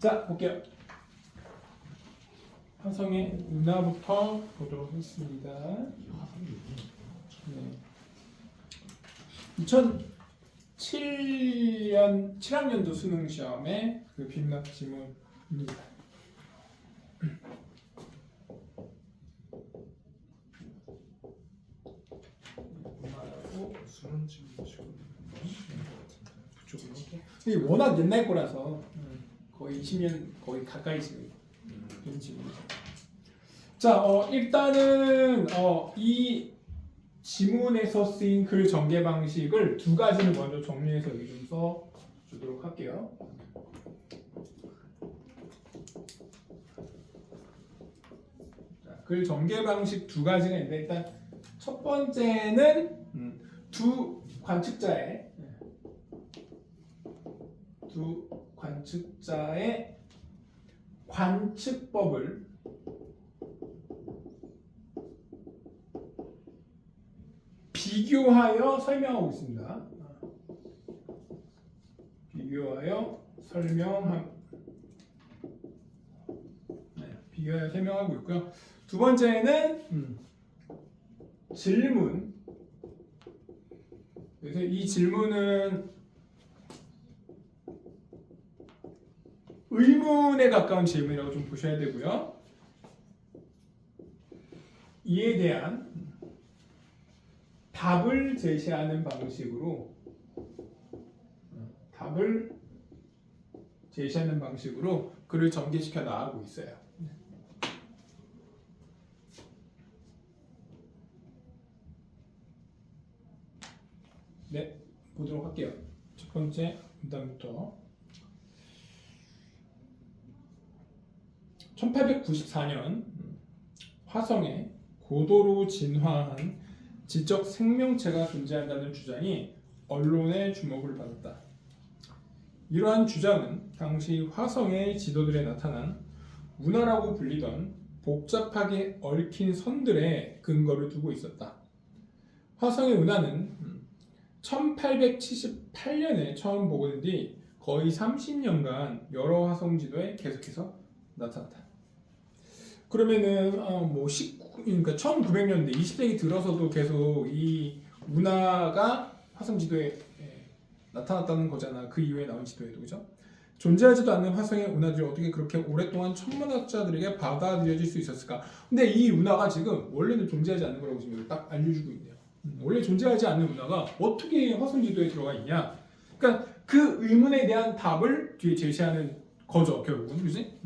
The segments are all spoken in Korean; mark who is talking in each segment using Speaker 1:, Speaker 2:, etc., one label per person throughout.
Speaker 1: 자, 볼게요. 화성의 운하부터 보도록 하겠습니다. 네. 2007년 7학년도 수능 시험의 그 빈납 지문입니다.
Speaker 2: 운하라고 수능 지문 치고
Speaker 1: 이게 워낙 옛날 거라서 거의 20년 거의 가까이 지금 된 지문이죠. 자, 일단은 이 지문에서 쓰인 글 전개 방식을 두 가지를 먼저 정리해서 여기 좀 써주도록 할게요. 자, 글 전개 방식 두 가지가 있는데 일단 첫 번째는 두 관측자의 관측법을 비교하여 설명하고 있습니다. 비교하여 설명하고 있고요. 두 번째는 질문. 그래서 이 질문은 의문에 가까운 질문이라고 좀 보셔야 되고요. 이에 대한 답을 제시하는 방식으로 글을 전개시켜 나가고 있어요. 네, 보도록 할게요. 첫 번째 문단부터 1894년 화성에 고도로 진화한 지적 생명체가 존재한다는 주장이 언론의 주목을 받았다. 이러한 주장은 당시 화성의 지도들에 나타난 운하라고 불리던 복잡하게 얽힌 선들의 근거를 두고 있었다. 화성의 운하는 1878년에 처음 보고된 뒤 거의 30년간 여러 화성 지도에 계속해서 나타났다. 그러면은 그러니까 1900년대 20세기 들어서도 계속 이 운하가 화성 지도에 나타났다는 거잖아. 그 이후에 나온 지도에도, 그죠? 존재하지도 않는 화성의 운하들이 어떻게 그렇게 오랫동안 천문학자들에게 받아들여질 수 있었을까? 근데 이 운하가 지금 원래는 존재하지 않는 거라고 지금 딱 알려주고 있네요. 원래 존재하지 않는 운하가 어떻게 화성 지도에 들어가 있냐? 그러니까 그 의문에 대한 답을 뒤에 제시하는 거죠, 결국은, 그지?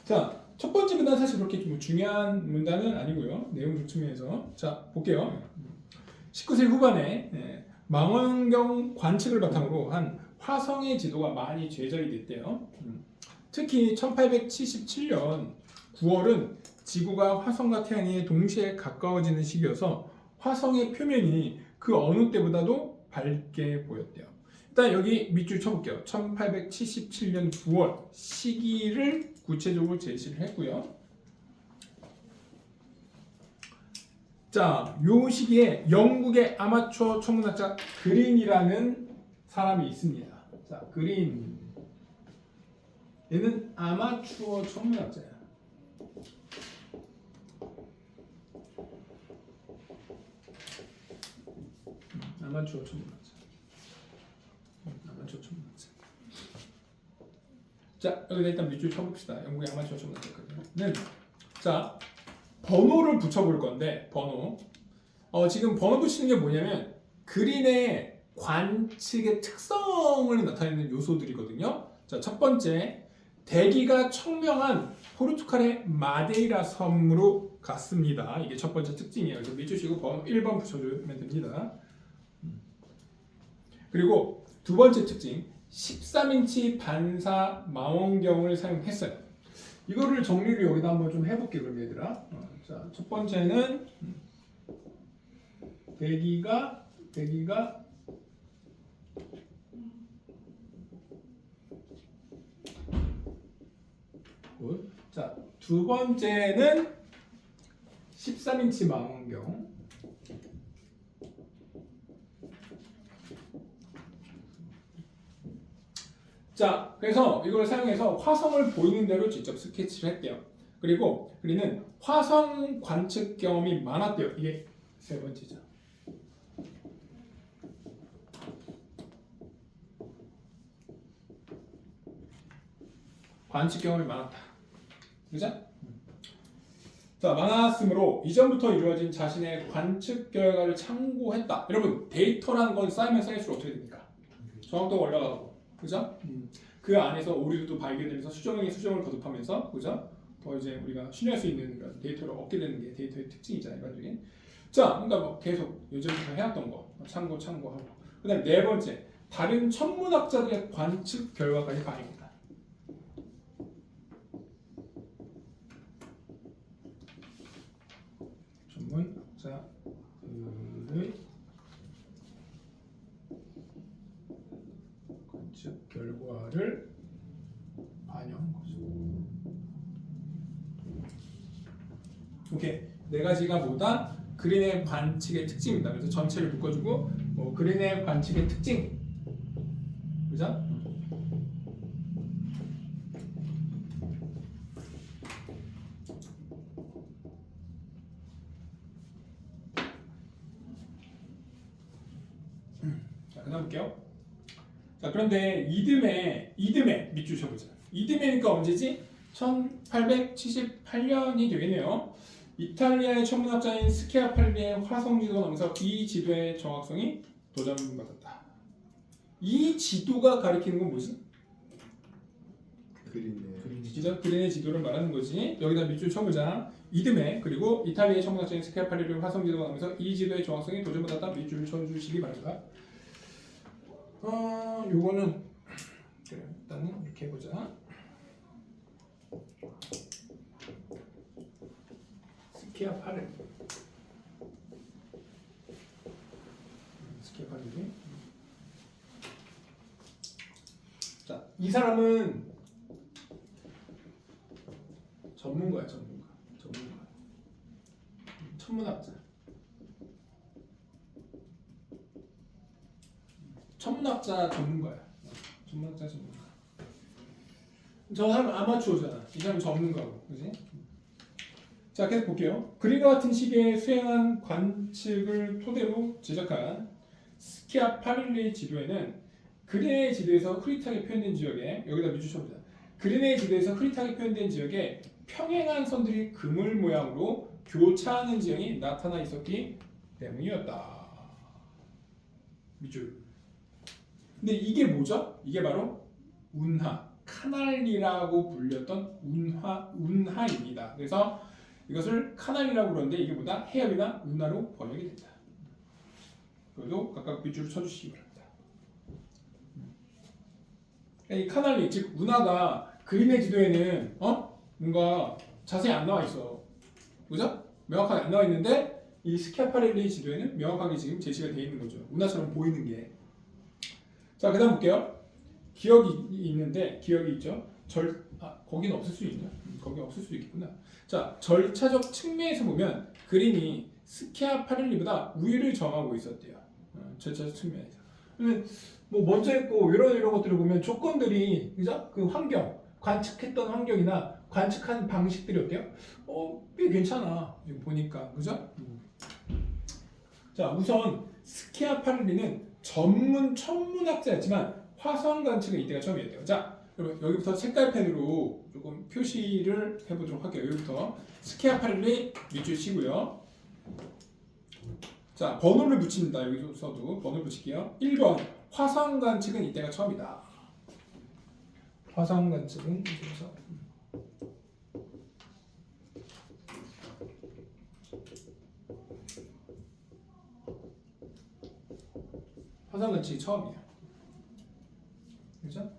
Speaker 1: 자, 첫 번째 문단 사실 그렇게 좀 중요한 문단은 아니고요. 내용적 측면에서. 자, 볼게요. 19세기 후반에 망원경 관측을 바탕으로 한 화성의 지도가 많이 제작이 됐대요. 특히 1877년 9월은 지구가 화성과 태양이 동시에 가까워지는 시기여서 화성의 표면이 그 어느 때보다도 밝게 보였대요. 일단 여기 밑줄 쳐볼게요. 1877년 9월 시기를 구체적으로 제시를 했고요. 자, 요 시기에 영국의 아마추어 천문학자 그린이라는 사람이 있습니다. 자, 그린. 얘는 아마추어 천문학자야. 아마추어 천문학자. 자, 여기다 일단 밑줄 쳐봅시다. 영국의 아마추어 천문학자는 자, 번호를 붙여볼 건데 번호. 지금 번호 붙이는 게 뭐냐면 그린의 관측의 특성을 나타내는 요소들이거든요. 자, 첫 번째, 대기가 청명한 포르투갈의 마데이라 섬으로 갔습니다. 이게 첫 번째 특징이에요. 그래서 밑줄 치고 번호 1번 붙여주면 됩니다. 그리고 두 번째 특징, 13인치 반사 망원경을 사용했어요. 이거를 정리를 여기다 한번 좀 해볼게요, 그럼 얘들아. 자, 첫 번째는 대기가 굿. 자, 두 번째는 13인치 망원경. 자, 그래서 이걸 사용해서 화성을 보이는 대로 직접 스케치를 했대요. 그리고 그리는 화성 관측 경험이 많았대요. 이게 세 번째죠. 관측 경험이 많았다. 그죠? 자, 많았으므로 이전부터 이루어진 자신의 관측 결과를 참고했다. 여러분, 데이터라는 건 쌓이면 쌓일수록 어떻게 됩니까? 정확도가 올라가고, 그죠? 그 안에서 오류도 발견되면서 수정에 수정을 거듭하면서, 그죠? 더 이제 우리가 신뢰할 수 있는 그런 데이터를 얻게 되는 게 데이터의 특징이잖아요, 나중에. 자, 그러니까 뭐 계속 예전부터 해왔던 거 참고하고. 그다음 네 번째, 다른 천문학자들의 관측 결과까지 반영합니다. 천문학자들의 관측 결과를 반영한 거죠. 오케이, 네 가지가 뭐다? 그린의 관측의 특징입니다. 그래서 전체를 묶어주고 뭐 그린의 관측의 특징, 그죠? 자, 그다음 볼게요. 자, 그런데 이듬해 밑줄 쳐보자. 이듬해니까 언제지? 1878년이 되겠네요. 이탈리아의 천문학자인 스키아팔리의 화성 지도가 나오면서 이 지도의 정확성이 도전받았다. 이 지도가 가리키는 건 뭐지? 그린의 지도를 말하는 거지. 여기다 밑줄 쳐보자. 이듬해 그리고 이탈리아의 천문학자인 스키아팔리의 화성 지도가 나오면서 이 지도의 정확성이 도전받았다. 밑줄 쳐주시기 바랍니다. 요거는 그래, 일단은 이렇게 해보자. 스키아팔리. 자, 이 사람은 전문가야. 천문학자. 천문학자 전문가. 저 사람 아마추어잖아. 이 사람 전문가고, 그지? 자, 계속 볼게요. 그림과 같은 시기에 수행한 관측을 토대로 제작한 스키아파릴리 지도에는 그린의 지도에서 흐릿하게 표현된 지역에 여기다 밑줄 쳐보자. 그린의 지도에서 흐릿하게 표현된 지역에 평행한 선들이 그물 모양으로 교차하는 지형이 나타나 있었기 때문이었다. 밑줄. 근데 이게 뭐죠? 이게 바로 운하, 카날이라고 불렸던 운하입니다. 그래서 이것을 카날이라고 부르는데 이게 뭐다? 해협이나 운하로 번역이 된다. 그래도 각각 밑줄을 쳐주시기 바랍니다. 이 카날리, 즉 운하가 그림의 지도에는 뭔가 자세히 안 나와 있어. 그죠? 명확하게 안 나와 있는데 이 스키아파렐리 지도에는 명확하게 지금 제시가 되어 있는 거죠. 운하처럼 보이는 게. 자, 그다음 볼게요. 기억이 있는데 기억이 있죠. 거기는 없을 수 있냐? 거기 없을 수 있겠구나. 자, 절차적 측면에서 보면 그린이 스키아파렐리보다 우위를 점하고 있었대요. 절차적 측면에서. 그러면 뭐 먼저 했고 이런 것들을 보면 조건들이, 그죠? 그 환경, 관측했던 환경이나 관측한 방식들이 어때요? 꽤 괜찮아. 지금 보니까, 그죠? 자, 우선 스키아파렐리는 전문 천문학자였지만 화성 관측은 이때가 처음이었대요. 자, 여러분 여기부터 색깔펜으로 조금 표시를 해보도록 할게요. 여기부터 스키아파렐리 밑줄 치고요. 자, 번호를 붙입니다. 여기서도 번호를 붙일게요. 1번 화성 관측은 이때가 처음이다. 화성 관측은 이때가 처음. 화성 관측이 처음이에요. 그렇죠?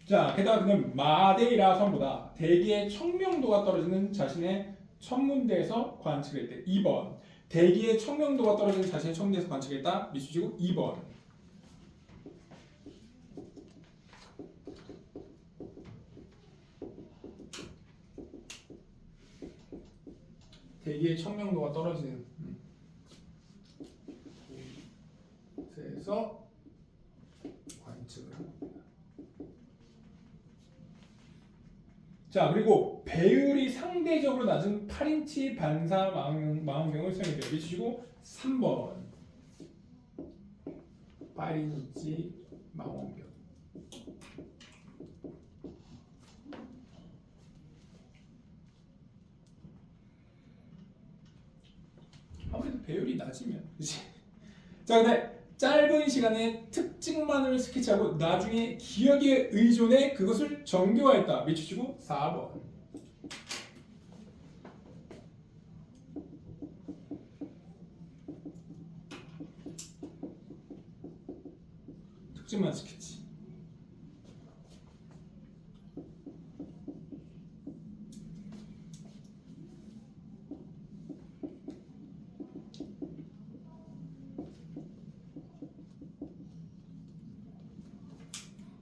Speaker 1: 자, 게다가 그는 마데이라 섬보다 대기의 청명도가 떨어지는 자신의 천문대에서 관측을 했대. 2번. 대기의 청명도가 떨어지는 자신의 천문대에서 관측했다. 밑줄치고 2번. 대기의 청명도가 떨어지는 곳에서 관측을 합니다. 자, 그리고 배율이 상대적으로 낮은 8인치 반사 망원경을 사용해요. 미치시고 3번 8인치 망원경. 아무래도 배율이 낮으면, 그렇지? 자, 근데 짧은 시간에 특징만을 스케치하고 나중에 기억에 의존해 그것을 정교화했다. 미치시고 4번. 특징만 스케치.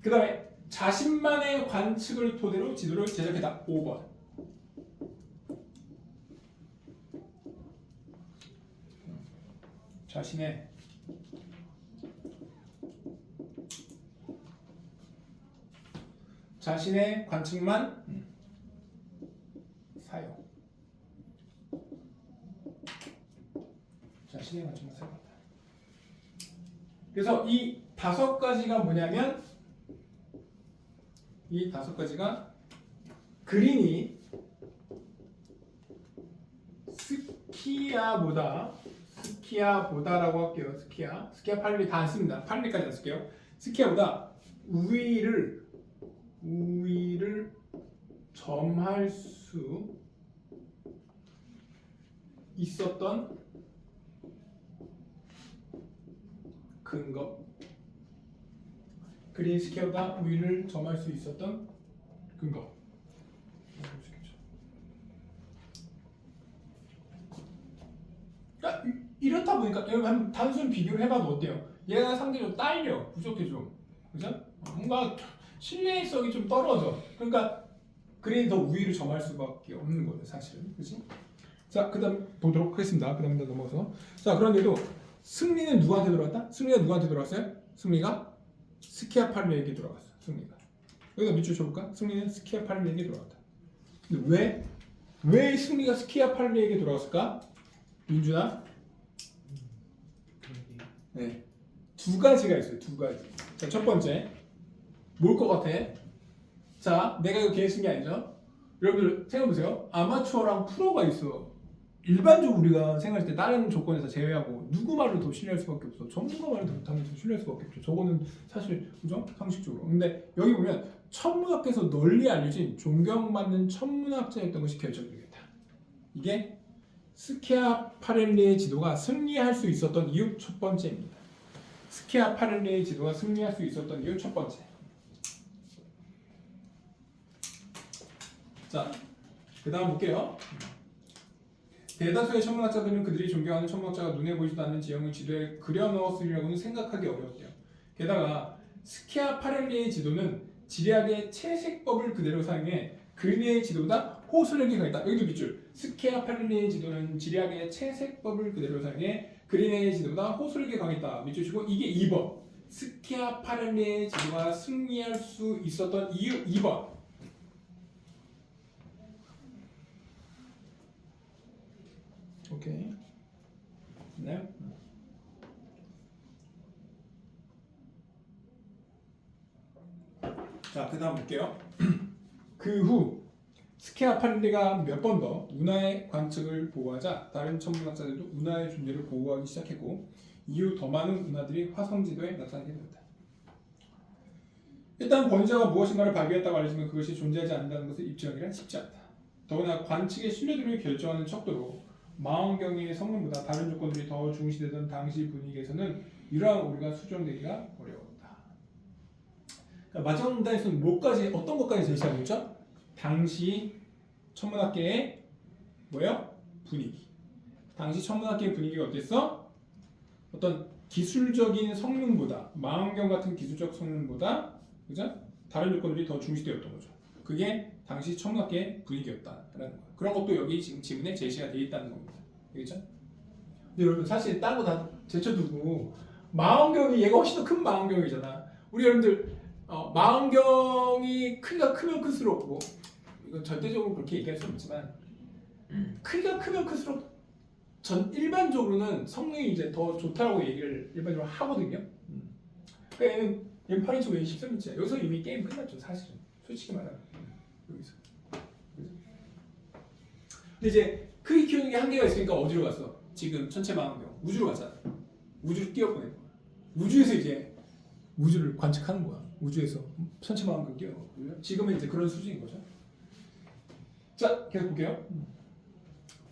Speaker 1: 그 다음에 자신만의 관측을 토대로 지도를 제작했다. 5번. 자신의 관측만 사용. 자신의 관측만 사용한다. 그래서 이 5가지가 뭐냐면, 이 5가지가 그린이 스키야보다라고 할게요. 스키야 팔리 다 안 씁니다. 팔리까지 안 쓸게요. 스키야보다 우위를 점할 수 있었던 근거. 그린 스키야보다 우위를 점할 수 있었던 근거. 그러니까 이렇다 보니까 여러분 한번 단순 비교를 해봐도 어때요? 얘가 상대적으로 딸려, 부족해 좀, 그죠? 뭔가 신뢰성이 좀 떨어져. 그러니까 그린이 더 우위를 점할 수밖에 없는 거예요, 사실은, 그렇지? 자, 그다음 보도록 하겠습니다. 그다음 넘어서. 자, 그런데도 승리는 누구한테 들어왔다? 승리가 누구한테 들어왔어요? 승리가 스키아팔리에게 들어갔어. 승리가. 여기다 밑줄 쳐볼까? 승리는 스키아팔리에게 들어갔다. 근데 왜 승리가 스키아팔리에게 들어갔을까? 민준아? 네, 2가지가 있어요. 2가지. 자, 첫 번째, 뭘 것 같아? 자, 내가 이거 계획 쓴 게 아니죠? 여러분들 생각해보세요. 아마추어랑 프로가 있어. 일반적으로 우리가 생각할 때 다른 조건에서 제외하고 누구 말을 더 신뢰할 수밖에 없어. 전문가 말을 더 당연히 신뢰할 수밖에 없죠. 저거는 사실 그죠? 상식적으로. 근데 여기 보면 천문학계에서 널리 알려진 존경받는 천문학자였던 것이 결정적이었다. 이게 스키아파렐리의 지도가 승리할 수 있었던 이유 첫 번째입니다. 스키아파렐리의 지도가 승리할 수 있었던 이유 첫 번째. 자, 그 다음 볼게요. 대다수의 천문학자들은 그들이 존경하는 천문학자가 눈에 보이지도 않는 지형을 지도에 그려넣었으리라고는 생각하기 어려웠대요. 게다가 스키아파렐리의 지도는 지리학의 채색법을 그대로 사용해 그린의 지도보다 호술력이 강했다. 여기도 밑줄. 스키아파렐리의 지도는 지리학의 채색법을 그대로 사용해 그린의 지도보다 호술력이 강했다. 밑줄치고 이게 2번. 스키아파렐리의 지도가 승리할 수 있었던 이유 2번. 오케이. 네. 자, 그 다음 볼게요. 그 후 스키아파렐리가 몇 번 더 운하의 관측을 보고하자 다른 천문학자들도 운하의 존재를 보고하기 시작했고 이후 더 많은 운하들이 화성 지도에 나타나게 됩니다. 일단 권위자가 무엇인가를 발견했다고 알려지면 그것이 존재하지 않는다는 것을 입증하기란 쉽지 않다. 더구나 관측의 신뢰도를 결정하는 척도로 망원경의 성능보다 다른 조건들이 더 중시되던 당시 분위기에서는 이러한 오류가 수정되기가 어려웠다. 그러니까 마지막 문단에서는 뭐까지 어떤 것까지 제시하고 있죠? 당시 천문학계의 뭐예요? 분위기. 당시 천문학계의 분위기가 어땠어? 어떤 기술적인 성능보다 망원경 같은 기술적 성능보다 그죠? 다른 조건들이 더 중시되었던 거죠. 그게 당시 천문학계의 분위기였다라는 거예요. 그런 것도 여기 지금 지문에 제시가 되어 있다는 겁니다. 알겠죠? 근데 여러분 사실 다른 거 다 제쳐두고 망원경이 얘가 훨씬 더 큰 망원경이잖아. 우리 여러분들 망원경이 크기가 크면 클수록 뭐 이건 절대적으로 그렇게 얘기할 수 없지만 크기가 크면 클수록 일반적으로는 성능이 이제 더 좋다고 얘기를 일반적으로 하거든요. 그러니까 얘는 8인치, 얘는 13인치야. 여기서 이미 게임 끝났죠, 사실은. 솔직히 말하면 여기서. 근데 이제 크기 키우는 게 한계가 있으니까 어디로 갔어? 지금 천체 망원경 우주로 갔잖아. 우주로 뛰어보낸 거야. 우주에서 이제 우주를 관측하는 거야. 우주에서 천체 망원경 뛰어. 지금은 이제 그런 수준인 거죠. 자, 계속 볼게요.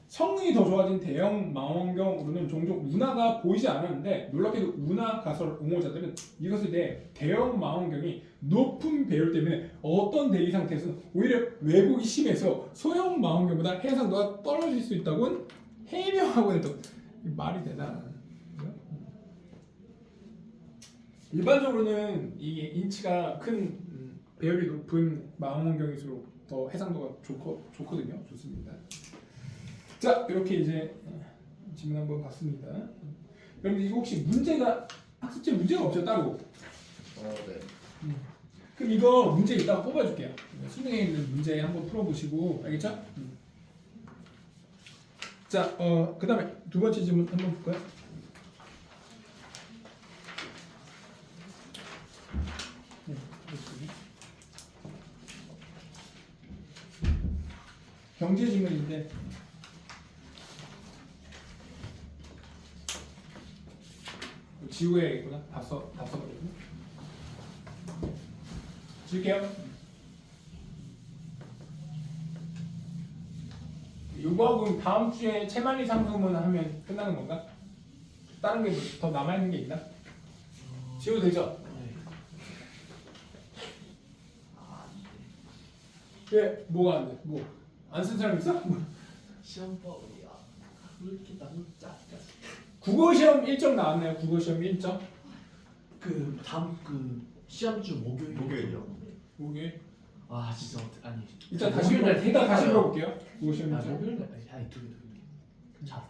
Speaker 1: 성능이 더 좋아진 대형 망원경으로는 종종 운하가 보이지 않았는데 놀랍게도 운하 가설 옹호자들은 이것에 대해 대형 망원경이 높은 배율 때문에 어떤 대기 상태에서는 오히려 왜곡이 심해서 소형 망원경보다 해상도가 떨어질 수 있다고 해명하고 있던 말이 되나? 일반적으로는 이 인치가 큰 배열이 높은 망원경일수록 더 해상도가 좋거든요. 좋습니다. 자, 이렇게 이제 질문 한번 봤습니다. 여러분들 이거 혹시 학습제 문제가 없죠, 따로?
Speaker 2: 네.
Speaker 1: 그럼 이거 문제 이따가 뽑아줄게요. 수능에 있는 문제 한번 풀어보시고, 알겠죠? 자, 그 다음에 두 번째 질문 한번 볼까요? 경제 질문인데 지우해야겠구나. 다 써버렸네. 지울게요. 이거 다음 주에 채만리 상수문 하면 끝나는 건가? 다른 게 더 남아있는 게 있나? 지워도 되죠? 왜? 뭐가 안 돼? 뭐? 안 쓴 사람 있어?
Speaker 2: 시험법이야. 왜 이렇게 너무 작아?
Speaker 1: 국어 시험 1점 나왔나요? 국어 시험 1점?
Speaker 2: 그 다음 그 시험주 목요일이요.
Speaker 1: 목요일?
Speaker 2: 아 진짜 아니.
Speaker 1: 일단 다시 물어볼게요. 국어 시험 1점.
Speaker 2: 목요일날 아니 두 개. 자.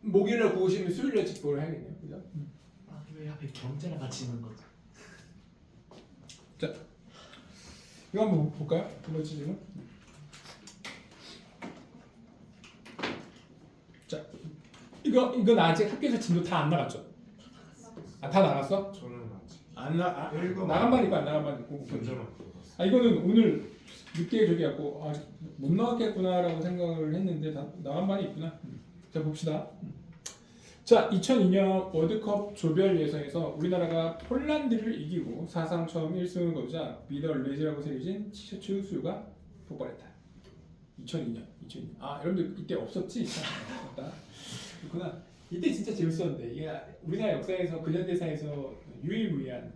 Speaker 1: 목요일날 국어 시험이 수요일날 직보를 해야겠네요. 그죠?
Speaker 2: 아왜 앞에 경제랑 같이 있는 거지?
Speaker 1: 자, 이거 한번 볼까요? 두 번째 질문. 자, 이건 아직 학교에서 진도 다 안 나갔죠? 아, 다 나갔어?
Speaker 3: 저는 아직
Speaker 1: 나간 반 있고 안 나간 반 있고.
Speaker 3: 견제만 들어갔어요.
Speaker 1: 아, 이거는 오늘 늦게 저기 갖고 못 나왔겠구나라고 생각을 했는데 다 나간 반이 있구나. 자, 봅시다. 자, 2002년 월드컵 조별 예선에서 우리나라가 폴란드를 이기고 사상 처음 1승을 거두자 미더 레지라고 새겨진 티셔츠 수요가 폭발했다. 2002년. 아, 여러분들 이때 없었지? 맞다. 그렇구나. 이때 진짜 재밌었는데 이게 우리나라 역사에서 근현대사에서 유일무이한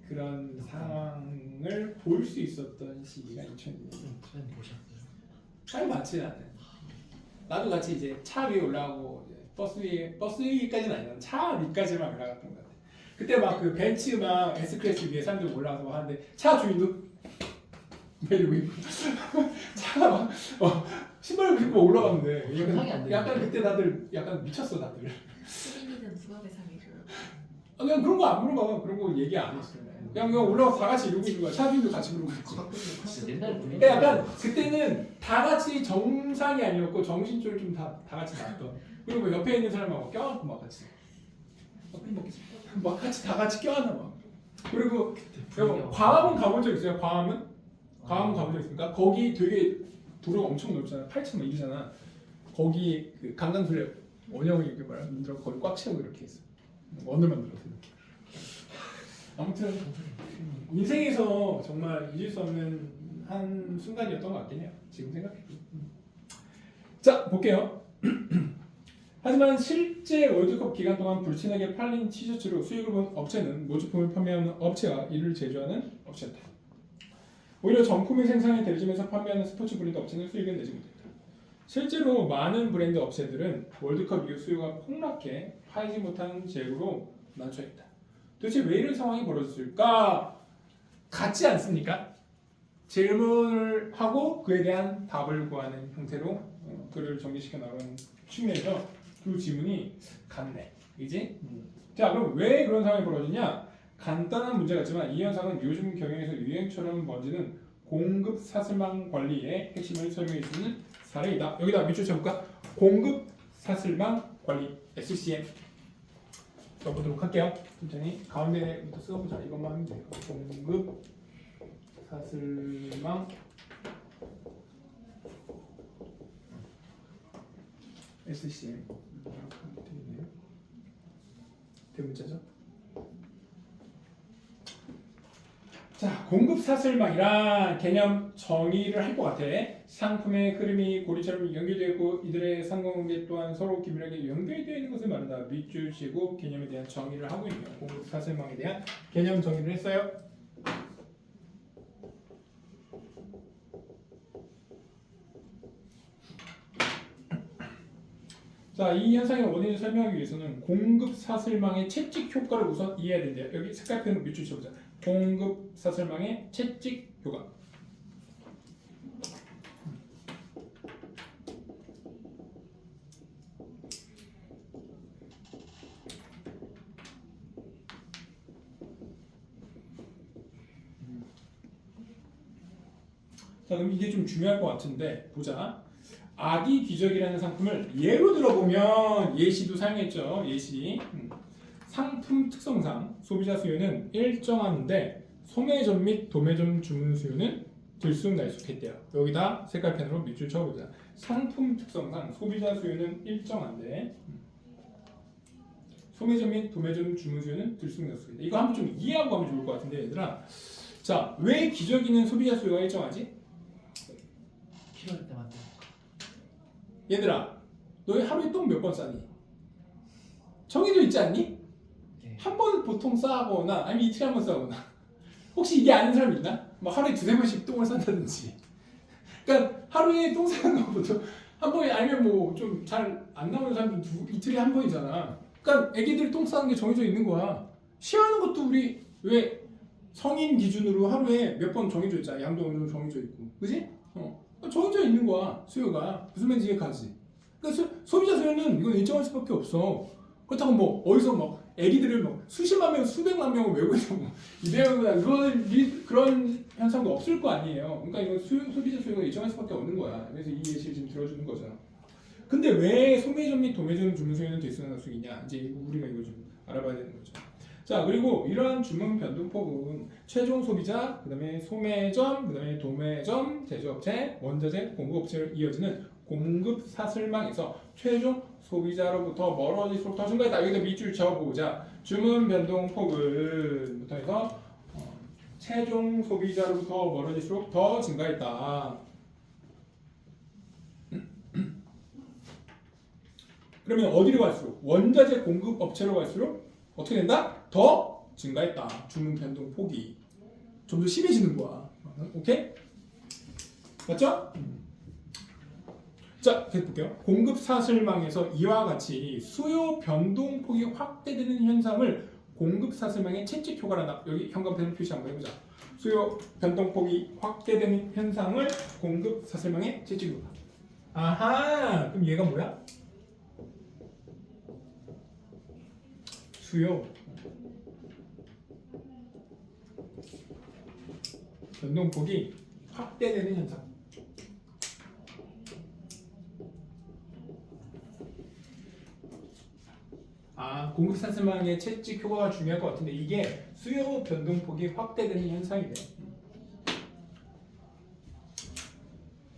Speaker 1: 그런 상황을 볼 수 있었던 시기가 2002년.
Speaker 2: 팬 보셨어요?
Speaker 1: 잘 맞지 않아요. 나도 같이 이제 차 위에 올라가고 버스 위까지는 아니라 차 위까지만 올라갔던 것 같아. 그때 막 그 벤츠 막 S 클래스 위에 사람들 올라가서 막 하는데 차 주인도 이러고 있고 차가 막 신발을 신고 올라갔는데
Speaker 2: 상상이 안
Speaker 1: 약간
Speaker 2: 되는데.
Speaker 1: 그때 다들 약간 미쳤어 다들.
Speaker 4: 수빈이는 누가 배상해줘요?
Speaker 1: 그냥 그런 거 안 물어봐. 그런 거 얘기 안 했어. 그냥 올라가서 다 같이 이러고 있는 거야. 차 주인도 같이 그러고 있지.
Speaker 2: 진짜 옛날 분위기.
Speaker 1: 그러니까 약간 그때는 다 같이 정상이 아니었고 정신줄 좀 다 같이 났던. 그리고 옆에 있는 사람하고 껴안고 막 같이 막 같이 다 같이 껴안아 막. 그리고 여러분 광화문 가본 적 있어요? 광화문 가본 적 있습니까? 거기 되게 도로가 엄청 넓잖아. 8층 막 이러잖아. 거기 그 강강술래 원형이 이렇게 만들어 거기 꽉 채우고 이렇게 했어. 원을 만들어서 이렇게. 아무튼 인생에서 정말 잊을 수 없는 한 순간이었던 것 같긴 해요. 지금 생각해도. 자, 볼게요. 하지만 실제 월드컵 기간 동안 불티나게 팔린 티셔츠로 수익을 본 업체는 모조품을 판매하는 업체와 이를 제조하는 업체였다. 오히려 정품의 생산에 대주면서 판매하는 스포츠 브랜드 업체는 수익을 내지 못했다. 실제로 많은 브랜드 업체들은 월드컵 이후 수요가 폭락해 팔지 못하는 재고로 난처했다. 도대체 왜 이런 상황이 벌어졌을까? 같지 않습니까? 질문을 하고 그에 대한 답을 구하는 형태로 글을 정리시켜 나가는 측면에서 두 지문이 같네. 그지? 자, 그럼 왜 그런 상황이 벌어지냐? 간단한 문제 같지만 이 현상은 요즘 경영에서 유행처럼 번지는 공급 사슬망 관리의 핵심을 설명해 주는 사례이다. 여기다 밑줄 쳐볼까? 공급 사슬망 관리 SCM 써보도록 할게요. 천천히 가운데부터 써보자. 이것만 하면 돼요. 공급 사슬망 SCM 대문자죠. 자, 공급 사슬망이란 개념 정의를 할 것 같아. 상품의 흐름이 고리처럼 연결되어 있고 이들의 상관관계 또한 서로 긴밀하게 연결되어 있는 것을 말한다. 밑줄 치고 개념에 대한 정의를 하고 있네요. 공급 사슬망에 대한 개념 정의를 했어요. 자, 이 현상의 원인을 설명하기 위해서는 공급 사슬망의 채찍 효과를 우선 이해해야 된대요. 여기 색깔표로 밑줄 쳐보자. 공급 사슬망의 채찍 효과. 자, 그럼 이게 좀 중요할 것 같은데 보자. 아기 기적이라는 상품을 예로 들어보면 예시도 사용했죠. 예시. 상품 특성상 소비자 수요는 일정한데 소매점 및 도매점 주문 수요는 들쑥날쑥했대요. 여기다 색깔펜으로 밑줄 쳐보자. 상품 특성상 소비자 수요는 일정한데 소매점 및 도매점 주문 수요는 들쑥날쑥했다. 이거 한번 좀 이해하고 가면 좋을 것 같은데 얘들아. 자, 왜 기저귀는 소비자 수요가 일정하지?
Speaker 2: 필요할 때만 돼.
Speaker 1: 얘들아, 너희 하루에 똥 몇 번 싸니? 정해져 있지 않니?
Speaker 2: 네.
Speaker 1: 한 번 보통 싸거나 아니면 이틀에 한 번 싸거나. 혹시 이게 아닌 사람 있나? 막 하루에 두세 번씩 똥을 싼다든지. 그러니까 하루에 똥 싸는 것보다 한 번에 아니면 뭐 좀 잘 안 나오는 사람들 이틀에 한 번이잖아. 그러니까 애기들 똥 싸는 게 정해져 있는 거야. 쉬하는 것도 우리 왜 성인 기준으로 하루에 몇 번 정해져 있잖아. 양도 어느 정도 정해져 있고, 그지? 정해져 있는 거야. 수요가 무슨 말인지 이해가지? 그러니까 소비자 수요는 이건 일정할 수밖에 없어. 그렇다고 뭐 어디서 막 애기들을 뭐 수십만 명, 수백만 명을 외국에서 뭐 이대로나 그런 현상도 없을 거 아니에요. 그러니까 이건 소비자 수요가 일정할 수밖에 없는 거야. 그래서 이 예시를 지금 들어주는 거죠. 근데 왜 소매점 및 도매점 주문 수요는 들쑥날쑥이냐? 이제 우리가 이거 좀 알아봐야 되는 거죠. 자, 그리고 이러한 주문 변동폭은 최종 소비자, 그다음에 소매점, 그다음에 도매점, 제조업체, 원자재, 공급업체로 이어지는 공급 사슬망에서 최종 소비자로부터 멀어질수록 더 증가했다. 여기다 밑줄 쳐보자. 주문 변동폭은 부터 해서 최종 소비자로부터 멀어질수록 더 증가했다. 그러면 어디로 갈수록? 원자재 공급업체로 갈수록 어떻게 된다? 더 증가했다. 주문 변동 폭이 좀 더 심해지는 거야. 오케이? 맞죠? 자, 계속 볼게요. 공급 사슬망에서 이와 같이 수요 변동 폭이 확대되는 현상을 공급 사슬망의 채찍 효과란다. 여기 형광펜 표시 한번 해보자. 수요 변동 폭이 확대되는 현상을 공급 사슬망의 채찍 효과. 아하, 그럼 얘가 뭐야? 수요 변동폭이 확대되는 현상. 공급 사슬망의 채찍 효과가 중요할 것 같은데 이게 수요 변동폭이 확대되는 현상이네.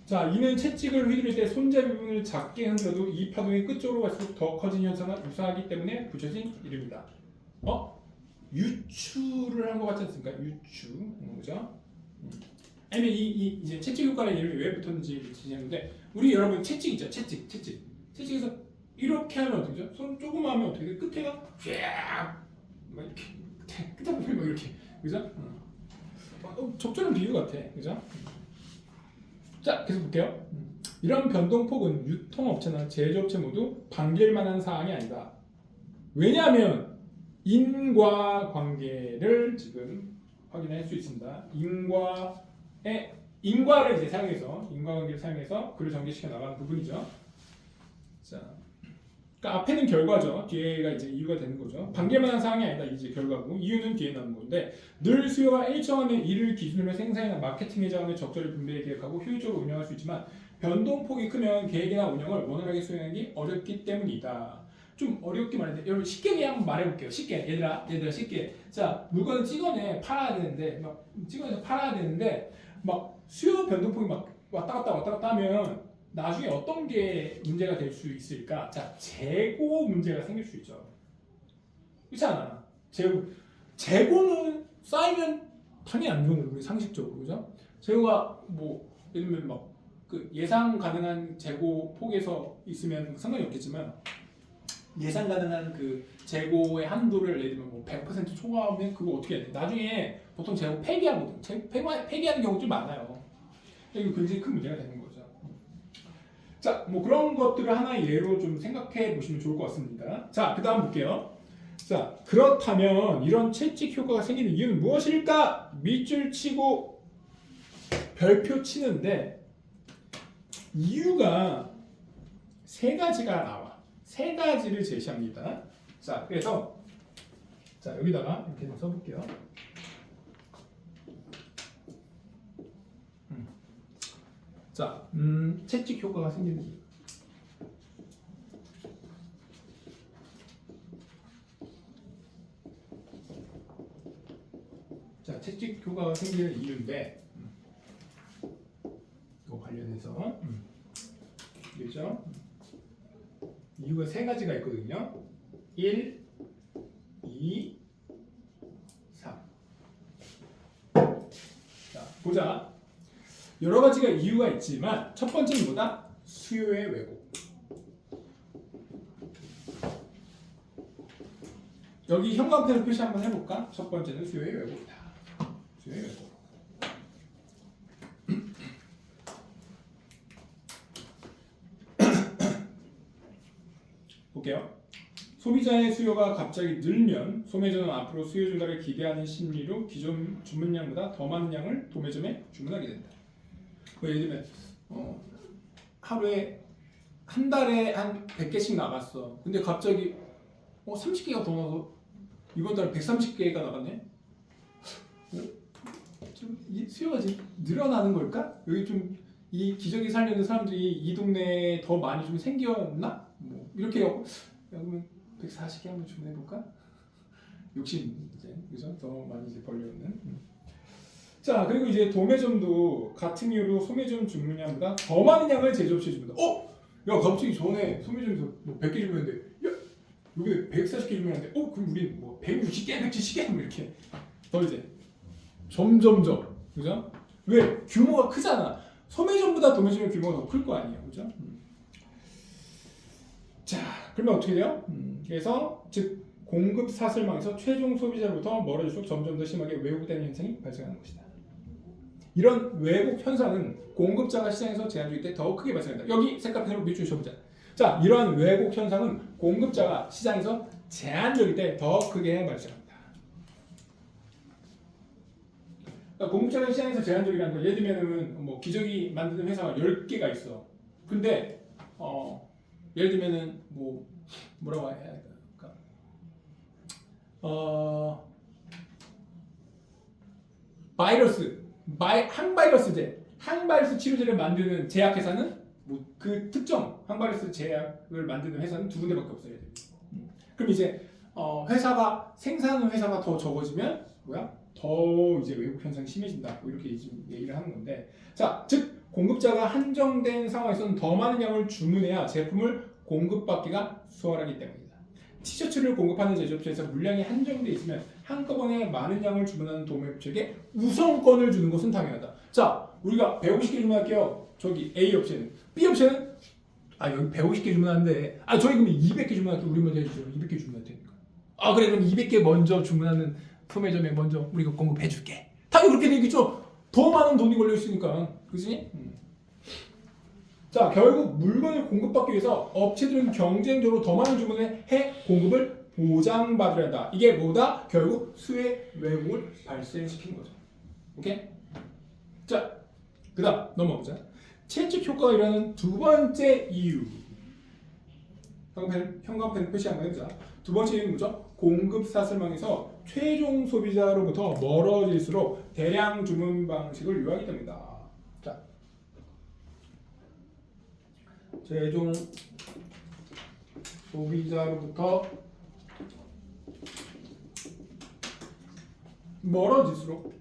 Speaker 1: 자, 이는 채찍을 휘두를 때 손잡이 부분을 작게 흔들어도 이 파동이 끝쪽으로 갈수록 더 커진 현상과 유사하기 때문에 붙여진 이름이다. 유추를 한 것 같지 않습니까? 유추, 그죠? 아니면 이제 채찍 효과라는 이름이 왜 붙었는지 지냐는데 우리 여러분 채찍 있죠? 채찍에서 이렇게 하면 어떻게 되죠? 손 조금만 하면 어떻게 돼? 끝에가 쫙막 이렇게 끝에 보면 막 이렇게, 그죠? 적절한 비유 같아, 그죠? 자, 계속 볼게요. 이런 변동폭은 유통업체나 제조업체 모두 반길 만한 사항이 아니다. 왜냐하면 인과관계를 지금 확인할 수 있습니다. 인과를 이제 사용해서 인과관계를 사용해서 글을 전개시켜 나가는 부분이죠. 자, 그러니까 앞에는 결과죠. 뒤에가 이제 이유가 되는 거죠. 반개만한 사항이 아니다. 이제 결과고 이유는 뒤에 나오는 건데 늘 수요가 일정하면 이를 기준으로 생산이나 마케팅의 자원을 적절히 분배해 계획하고 효율적으로 운영할 수 있지만 변동폭이 크면 계획이나 운영을 원활하게 수행하기 어렵기 때문이다. 좀 어렵게 말했는데 여러분 쉽게 그냥 한번 말해볼게요. 쉽게 얘들아 쉽게. 자 물건을 찍어내 팔아야 되는데 막 찍어내서 팔아야 되는데 막 수요 변동폭이 막 왔다 갔다 하면 나중에 어떤 게 문제가 될 수 있을까? 자 재고 문제가 생길 수 있죠. 그렇지 않아? 재고는 쌓이면 당연히 안 좋은 거죠. 우리 상식적으로 그죠? 재고가 뭐 예를 들면 막 그 예상 가능한 재고 폭에서 있으면 상관이 없겠지만 예상 가능한 그 재고의 한도를 예를 들면 뭐 100% 초과하면 그거 어떻게 해야 돼? 나중에 보통 재고 폐기하거든. 폐기하는 경우도 많아요. 이거 굉장히 큰 문제가 되는 거죠. 자, 뭐 그런 것들을 하나의 예로 좀 생각해 보시면 좋을 것 같습니다. 자, 그 다음 볼게요. 자, 그렇다면 이런 채찍 효과가 생기는 이유는 무엇일까? 밑줄 치고 별표 치는데 이유가 세 가지가 나와. 세 가지를 제시합니다. 자, 그래서 자 여기다가 이렇게 좀 써볼게요. 자, 채찍 효과가 생기는 이유. 자, 채찍 효과가 생기는 이유인데 이거 관련해서 그렇죠? 이유가 세 가지가 있거든요. 1, 2, 3. 자, 보자. 여러 가지가 이유가 있지만 첫 번째는 뭐다? 수요의 왜곡. 여기 형광펜을 표시 한번 해볼까? 첫 번째는 수요의 왜곡이다. 수요의 왜곡. 볼게요. 소비자의 수요가 갑자기 늘면 소매점은 앞으로 수요 증가를 기대하는 심리로 기존 주문량보다 더 많은 양을 도매점에 주문하게 된다. 예를 들면 하루에 한 달에 한 100개씩 나갔어. 근데 갑자기 30개가 더 나서 이번 달에 130개가 나갔네. 좀 이 수요가 지금 늘어나는 걸까? 여기 좀 이 기저귀 살려는 사람들이 이 동네에 더 많이 좀 생겼나? 뭐 이렇게 하고 그러면 140개 한번 주문해 볼까? 욕심 이제 그죠? 더 많이 이제 벌려오는. 자 그리고 이제 도매점도 같은 이유로 소매점 주문량보다 더 많은 양을 제조업체에 주문한다. 야 갑자기 전에 소매점에서 뭐 100개 주문했는데 야 여기 140개 주문했는데 그럼 우리 뭐 160개, 170개 뭐 이렇게 더 이제 점점점 그죠? 왜 규모가 크잖아. 소매점보다 도매점의 규모가 더 클 거 아니에요, 그죠? 자 그러면 어떻게 돼요? 그래서 즉 공급 사슬망에서 최종 소비자로부터 멀어질수록 점점 더 심하게 왜곡되는 현상이 발생하는 것이다. 이런 왜곡 현상은 공급자가 시장에서 제한적일 때 더 크게 발생한다. 여기 색깔펜으로 밑줄 쳐보자. 자, 이러한 왜곡 현상은 공급자가 시장에서 제한적일 때 더 크게 발생한다. 그러니까 공급자가 시장에서 제한적이라는 건 예를 들면은 뭐 기저귀 만드는 회사가 10개가 있어. 근데 예를 들면은 뭐라고 해야 될까? 항바이러스 치료제를 만드는 제약회사는 그 특정 항바이러스 제약을 만드는 회사는 두 군데밖에 없어요. 그럼 이제 회사가 생산하는 회사가 더 적어지면 더 이제 왜곡 현상이 심해진다. 뭐 이렇게 얘기를 하는 건데, 자, 즉 공급자가 한정된 상황에서는 더 많은 양을 주문해야 제품을 공급받기가 수월하기 때문이다. 티셔츠를 공급하는 제조업체에서 물량이 한정돼 있으면 한꺼번에 많은 양을 주문하는 도매업체에게 우선권을 주는 것은 당연하다. 자, 우리가 150개 주문할게요. 저기 A 업체는. B 업체는 여기 150개 주문하는데 저희 그러면 200개 주문할게요. 우리 먼저 해주세요. 200개 주문할 테니까. 그래 그럼 200개 먼저 주문하는 소매점에 먼저 우리가 공급해줄게. 당연히 그렇게 되겠죠. 더 많은 돈이 걸려 있으니까, 그지? 자, 결국 물건을 공급받기 위해서 업체들은 경쟁적으로 더 많은 주문을 해 공급을 보장받으려 한다. 이게 뭐다? 결국 수의 왜곡을 발생시키는 거죠. 오케이? 자, 그다음 넘어가보자. 채찍 효과가 일어나는 두 번째 이유. 형광펜 표시 한번 해보자. 두 번째 이유는 뭐죠? 공급 사슬망에서 최종 소비자로부터 멀어질수록 대량 주문 방식을 유효하기 때문이다. 자, 최종 소비자로부터 멀어질수록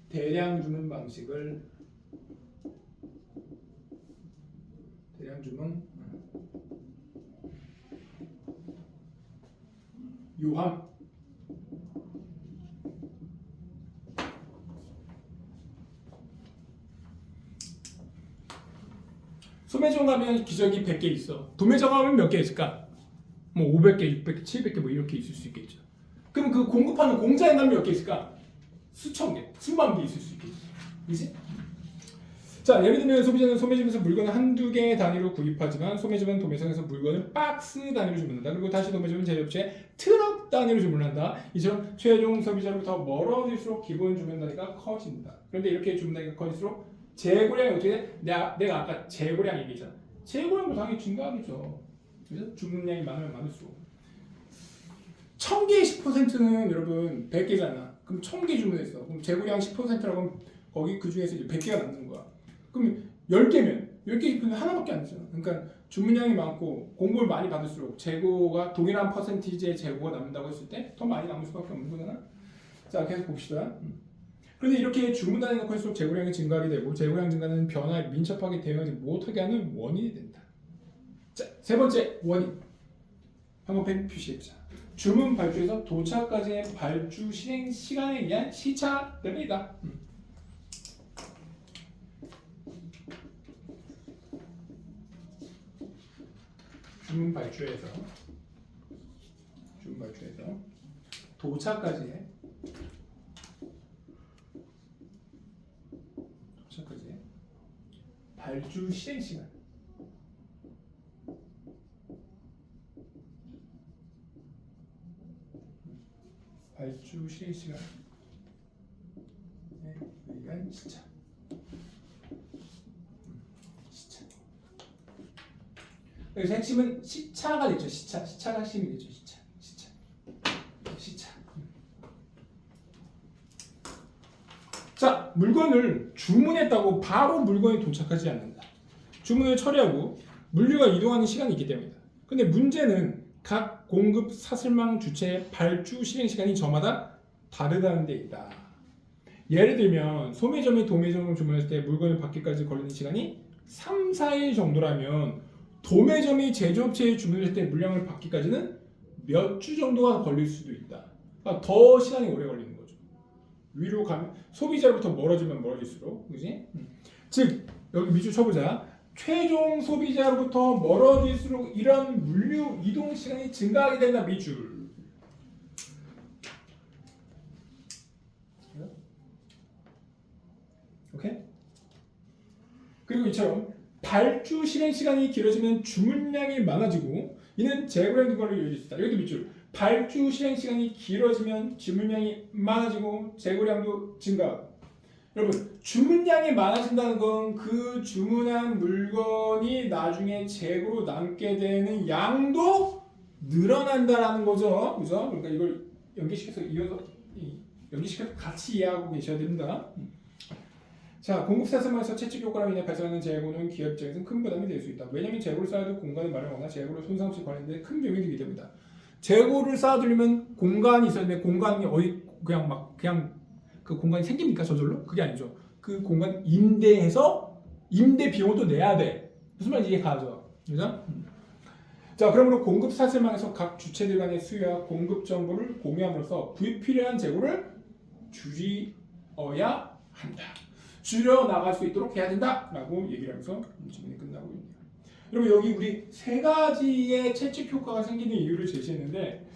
Speaker 1: 대량 주문 방식을 유함. 소매점 가면 기저귀 100개 있어. 도매점 가면 몇 개 있을까? 뭐 500개, 600개, 700개 뭐 이렇게 있을 수 있겠죠. 그럼 그 공급하는 공장에 가면 몇 개 있을까? 수천 개, 수만 개 있을 수 있겠지. 그지? 자, 예를 들면 소비자는 소매점에서 물건을 한두 개 단위로 구입하지만 소매점은 도매상에서 물건을 박스 단위로 주문한다. 그리고 다시 도매점은 제조업체에 트럭 단위로 주문한다. 이처럼 최종 소비자로부터 멀어질수록 기본 주문 단위가 커진다. 그런데 이렇게 주문 단위가 커질수록 재고량이 어떻게 돼? 내가 아까 재고량 얘기했잖아. 재고량도 당연히 증가하겠죠. 그래서 주문량이 많으면 많을수록 1000개의 10%는 여러분 100개잖아. 그럼 1000개 주문했어. 그럼 재고량 10%라고 하면 거기 그 중에서 이제 100개가 남는 거야. 그럼 10개면 10개 주문은 하나밖에 안 되잖아. 그러니까 주문량이 많고 공급을 많이 받을수록 재고가 동일한 퍼센티지의 재고가 남는다고 했을 때 더 많이 남을 수밖에 없는 거잖아. 자, 계속 봅시다. 그런데 이렇게 주문 단위가 클수록 재고량이 증가하게 되고 재고량 증가는 변화에 민첩하게 대응하지 못하게 하는 원인이 된다. 자, 세 번째 원인. 한번 표시해보자. 주문 발주에서 도착까지의 발주 실행 시간에 의한 시차 때문이다. 주문 발주에서 도착까지의 발주 실행 시간. 발주 실행 시간에 의한 시차. 여기서 핵심은 시차가 되죠. 시차가 핵심이 되죠. 시차. 자, 물건을 주문했다고 바로 물건이 도착하지 않는다. 주문을 처리하고 물류가 이동하는 시간이 있기 때문이다. 근데 문제는 각 공급 사슬망 주체의 발주 실행 시간이 저마다 다르다는 데 있다. 예를 들면 소매점이 도매점을 주문했을 때 물건을 받기까지 걸리는 시간이 3, 4일 정도라면 도매점이 제조업체에 주문했을 때 물량을 받기까지는 몇 주 정도가 걸릴 수도 있다. 그러니까 더 시간이 오래 걸리는 거죠. 위로 가면 소비자로부터 멀어지면 멀어질수록, 그지? 즉 여기 밑줄 쳐보자. 최종 소비자로부터 멀어질수록 이런 물류 이동 시간이 증가하게 된다. 밑줄. 오케이? 그리고 이처럼 발주 실행 시간이 길어지면 주문량이 많아지고 이는 재고량 증가를 이어질 수 있다. 여기도 밑줄. 발주 실행 시간이 길어지면 주문량이 많아지고 재고량도 증가하고. 여러분, 주문량이 많아진다는 건 그 주문한 물건이 나중에 재고로 남게 되는 양도 늘어난다라는 거죠. 그죠? 그러니까 이걸 연계시켜서 같이 이해하고 계셔야 됩니다. 자, 공급 사슬망에서 채찍 효과로 인해 발생하는 재고는 기업 입장에서는 큰 부담이 될 수 있다. 왜냐하면 재고를 쌓아둘 공간을 마련하거나 재고를 손상 없이 관리하는 데 큰 비용이 들기 때문이다. 재고를 쌓아두려면 공간이 있어야 되는데 공간이 어디 그냥 그 공간이 생깁니까 저절로? 그게 아니죠. 그 공간 임대해서 임대 비용을 또 내야 돼. 무슨 말인지 이해 가죠? 그죠? 자, 그러므로 공급 사슬망에서 각 주체들 간의 수요와 공급 정보를 공유함으로써 불필요한 재고를 줄여야 한다. 줄여 나갈 수 있도록 해야 된다라고 얘기를 하면서 질문이 끝나고 있네요. 여러분, 여기 우리 세 가지의 채찍 효과가 생기는 이유를 제시했는데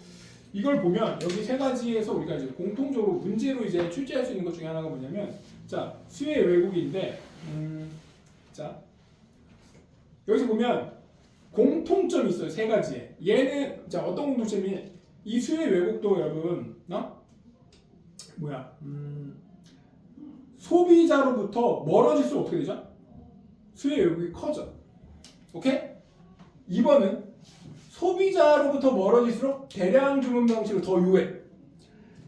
Speaker 1: 이걸 보면 여기 세 가지에서 우리가 이제 공통적으로 문제로 이제 출제할 수 있는 것 중에 하나가 뭐냐면, 자, 수요의 왜곡인데, 자, 여기서 보면 공통점이 있어요. 세 가지에. 얘는 자, 어떤 공통점이, 이 수요의 왜곡도 여러분, 소비자로부터 멀어질수록 어떻게 되죠? 수요 요구가 커져. 오케이? 2번은 소비자로부터 멀어질수록 대량 주문 방식으로 더 유해.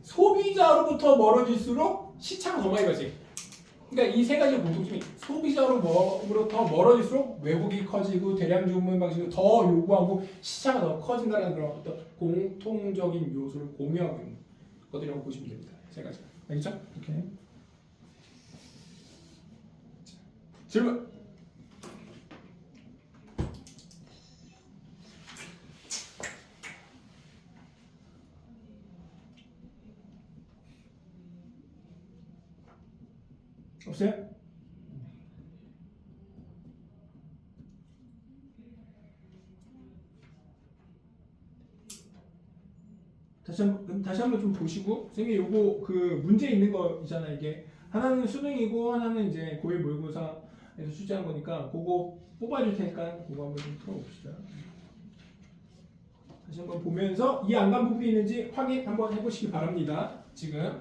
Speaker 1: 소비자로부터 멀어질수록 시차가 더 많이 가지. 그러니까 이 세 가지의 공통점이 소비자로부터 멀어질수록 왜곡이 커지고 대량 주문 방식을 더 요구하고 시차가 더 커진다는 그런 어떤 공통적인 요소를 공유하고 있는 것들이라고 보시면 됩니다. 세 가지. 알겠죠? 오케이. 자, 질문. 없어요? 다시 한번 좀 보시고 선생님 요거 그 문제 있는 거 있잖아. 이게 하나는 수능이고 하나는 이제 고1 모의고사에서 출제한 거니까 그거 뽑아줄 테니까 그거 한번 좀 풀어봅시다. 다시 한번 보면서 이 안 간 부분이 있는지 확인 한번 해보시기 바랍니다. 지금